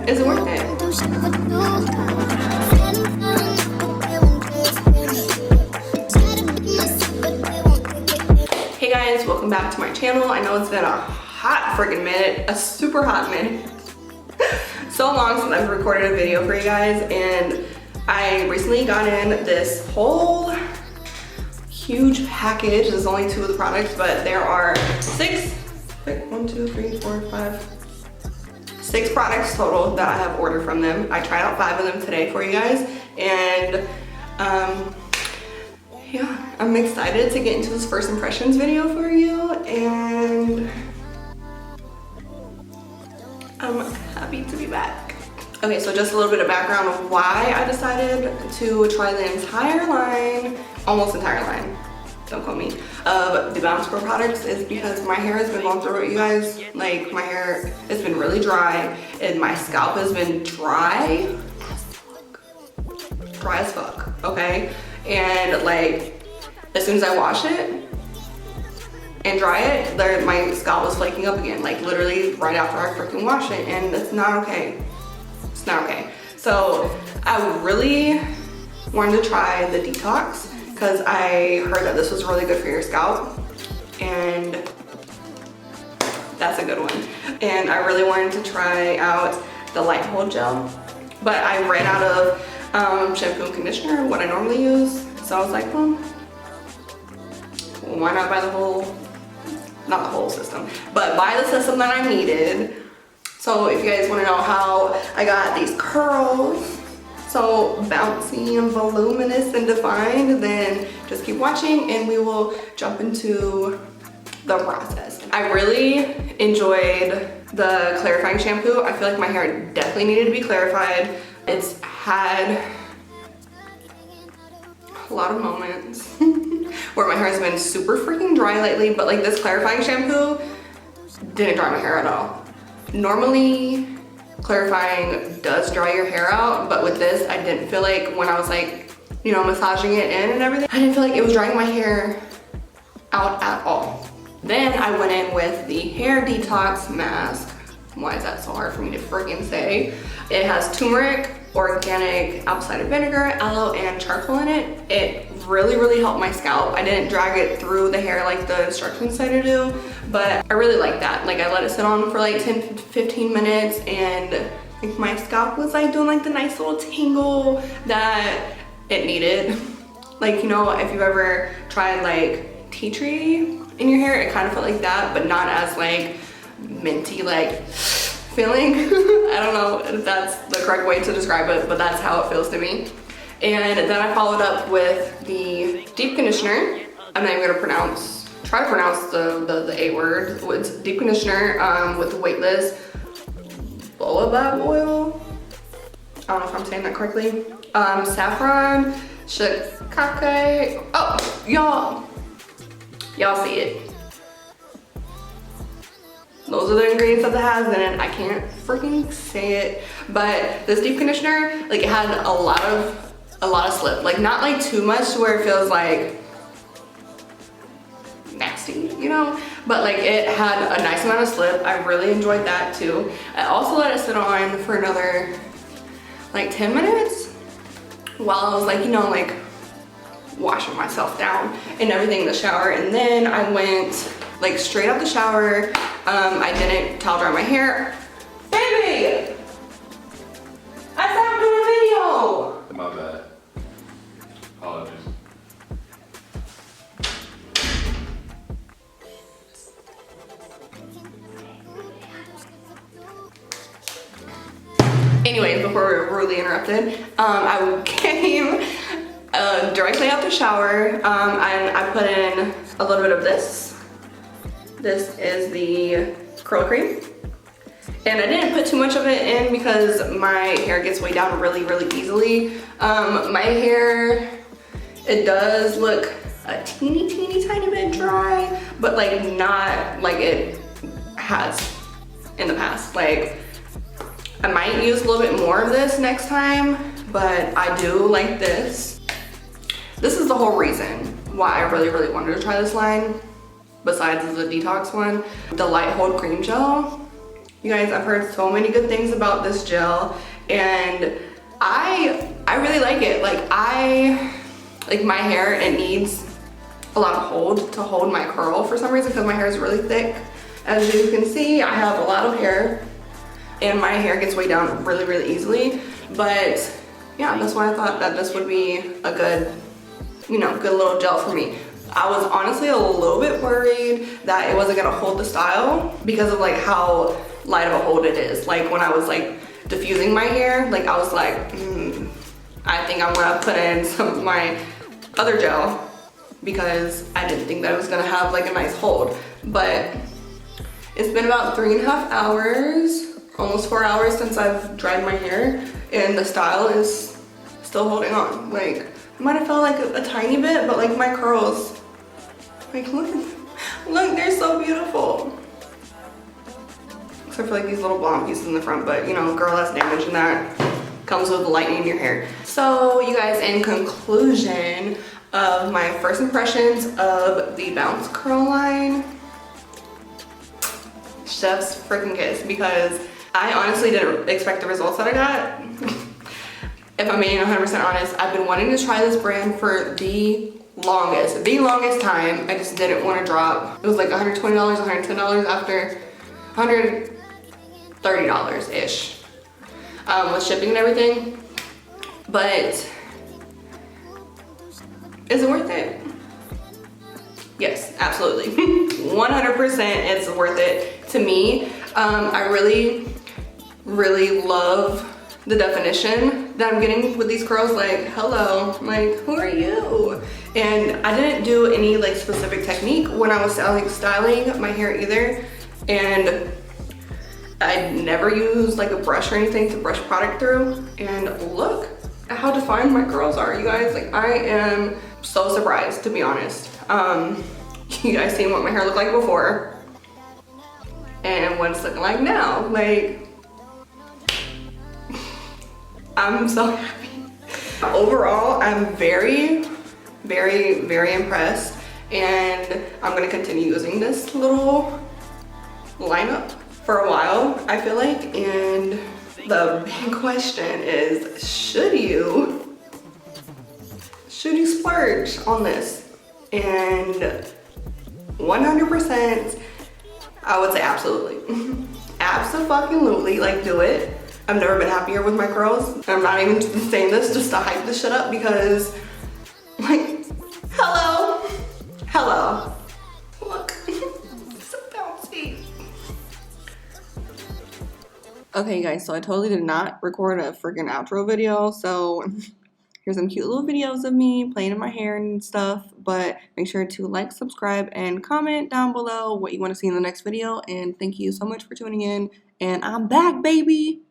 Is it worth it? Hey guys, welcome back to my channel. I know it's been a hot freaking minute, a super hot minute. So long since I've recorded a video for you guys, and I recently got in this whole huge package. There's only 2 of the products, but there are 6 products total that I have ordered from them. I tried out 5 of them today for you guys, and yeah, I'm excited to get into this first impressions video for you, and I'm happy to be back. Okay, so just a little bit of background of why I decided to try the entire line, almost entire line, don't quote me, of the BEAUTIES products is because my hair has been going through it, you guys. Like, my hair has been really dry, and my scalp has been dry as fuck, okay? And like, as soon as I wash it and dry it, my scalp was flaking up again, like literally right after I freaking wash it, and it's not okay. It's not okay. So I really wanted to try the Detox because I heard that this was really good for your scalp, and that's a good one. And I really wanted to try out the Light Hold Gel, but I ran out of shampoo and conditioner, what I normally use. So I was like, well, why not buy the whole, not the whole system, but buy the system that I needed. So if you guys want to know how I got these curls so bouncy and voluminous and defined, then just keep watching and we will jump into the process. I really enjoyed the clarifying shampoo. I feel like my hair definitely needed to be clarified. It's had a lot of moments where my hair has been super freaking dry lately, but like this clarifying shampoo didn't dry my hair at all. Normally, clarifying does dry your hair out, but with this, I didn't feel like when I was like, you know, massaging it in and everything, I didn't feel like it was drying my hair out at all. Then I went in with the hair detox mask. Why is that so hard for me to freaking say? It has turmeric, organic apple cider vinegar, aloe, and charcoal in it. It really helped my scalp. I didn't drag it through the hair like the instructions say to do, but I really like that. Like, I let it sit on for like 10-15 minutes, and I think my scalp was like doing like the nice little tingle that it needed. Like, you know, if you've ever tried like tea tree in your hair, it kind of felt like that, but not as like minty like feeling. I don't know if that's the correct way to describe it, but that's how it feels to me. And then I followed up with the deep conditioner. I'm not even gonna try to pronounce the A word. It's deep conditioner with weightless baobab oil. I don't know if I'm saying that correctly. Saffron, shiitake. Oh, y'all see it. Those are the ingredients that it has in it. I can't freaking say it, but this deep conditioner, like, it had a lot of slip, like not like too much to where it feels like nasty, you know, but like it had a nice amount of slip. I really enjoyed that too. I also let it sit on for another like 10 minutes while I was like, you know, like washing myself down and everything in the shower, and then I went like straight out the shower. I didn't towel dry my hair. Baby! I said I'm doing a video! My bad. Apologies. Anyways, before we were rudely interrupted, I came directly out the shower, and I put in a little bit of this. This is the curl cream, and I didn't put too much of it in because my hair gets weighed down really easily. My hair, it does look a teeny tiny bit dry, but like not like it has in the past. Like, I might use a little bit more of this next time, but I do like this. This is the whole reason why I really wanted to try this line, besides the Detox one. The Light Hold Cream Gel You guys, I've heard so many good things about this gel, and I really like it. Like my hair, it needs a lot of hold to hold my curl for some reason, because my hair is really thick. As you can see, I have a lot of hair, and my hair gets weighed down really, really easily. But yeah, that's why I thought that this would be a good, you know, good little gel for me. I was honestly a little bit worried that it wasn't gonna hold the style because of like how light of a hold it is. Like when I was like diffusing my hair, like I was like, I think I'm gonna put in some of my other gel because I didn't think that it was gonna have like a nice hold. But it's been about 3.5 hours, almost 4 hours since I've dried my hair, and the style is still holding on. Like, it might have felt like a tiny bit, but like my curls, like look, they're so beautiful. Except for like these little blonde pieces in the front, but you know, girl, that's damage, and that comes with lightening in your hair. So you guys, in conclusion of my first impressions of the Bounce Curl line, chef's freaking kiss, because I honestly didn't expect the results that I got. If I'm being 100% honest, I've been wanting to try this brand for the longest time. I just didn't want to drop. It was like $120, $110 after $130-ish with shipping and everything. But is it worth it? Yes, absolutely. 100% it's worth it to me. I really love the definition that I'm getting with these curls. Like, hello, like, who are you? And I didn't do any like specific technique when I was like styling my hair either. And I never used like a brush or anything to brush product through. And look at how defined my curls are, you guys. Like, I am so surprised, to be honest. You guys seen what my hair looked like before and what it's looking like now. Like, I'm so happy. Overall, I'm very impressed, and I'm gonna continue using this little lineup for a while, I feel like. And the big question is, should you splurge on this? And 100%, I would say absolutely. Absolutely, like, do it. I've never been happier with my curls. I'm not even saying this just to hype this shit up, because like, hello, look, so bouncy. Okay guys, so I totally did not record a freaking outro video, so here's some cute little videos of me playing in my hair and stuff. But make sure to like, subscribe, and comment down below what you want to see in the next video. And thank you so much for tuning in. And I'm back, baby!